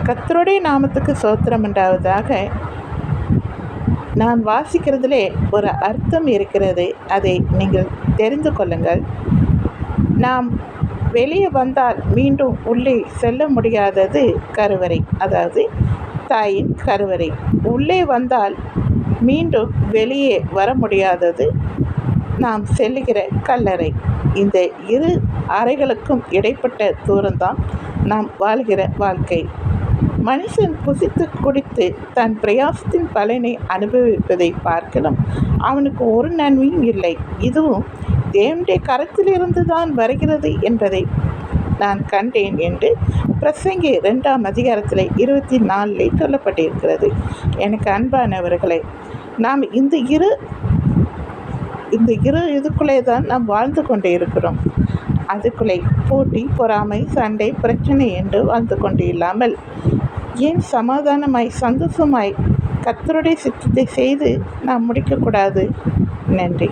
கர்த்தருடைய நாமத்துக்கு ஸ்தோத்திரம் உண்டாவதாக. நான் வாசிக்கிறதிலே ஒரு அர்த்தம் இருக்கிறது. அதை நீங்கள் தெரிந்து கொள்ளுங்கள். நாம் வெளியே வந்தால் மீண்டும் உள்ளே செல்ல முடியாதது கருவறை, அதாவது தாயின் கருவறை. உள்ளே வந்தால் மீண்டும் வெளியே வர முடியாதது நாம் செல்லுகிற கல்லறை. இந்த இரு அறைகளுக்கும் இடைப்பட்ட தூரம்தான் நாம் வாழ்கிற வாழ்க்கை. மனுஷன் புசித்து குடித்து தன் பிரயாசத்தின் பலனை அனுபவிப்பதை பார்க்கலாம். அவனுக்கு ஒரு நன்மையும் இல்லை. இதுவும் தேவனுடைய கரத்திலிருந்து தான் வருகிறது என்பதை நான் கண்டேன் என்று பிரசங்கி 2ஆம் அதிகாரத்தில் 24 சொல்லப்பட்டிருக்கிறது. எனக்கு அன்பானவர்களே, நாம் இந்த இரு இதுக்குள்ளே தான் நாம் வாழ்ந்து கொண்டே இருக்கிறோம். அதுக்குள்ளே போட்டி, பொறாமை, சண்டை, பிரச்சனை என்று வாழ்ந்து கொண்டு இல்லாமல் ஏன் சமாதானமாய் சந்தோஷமாய் கர்த்தருடைய சித்தத்தை செய்து நாம் முடிக்கக்கூடாது? நன்றி.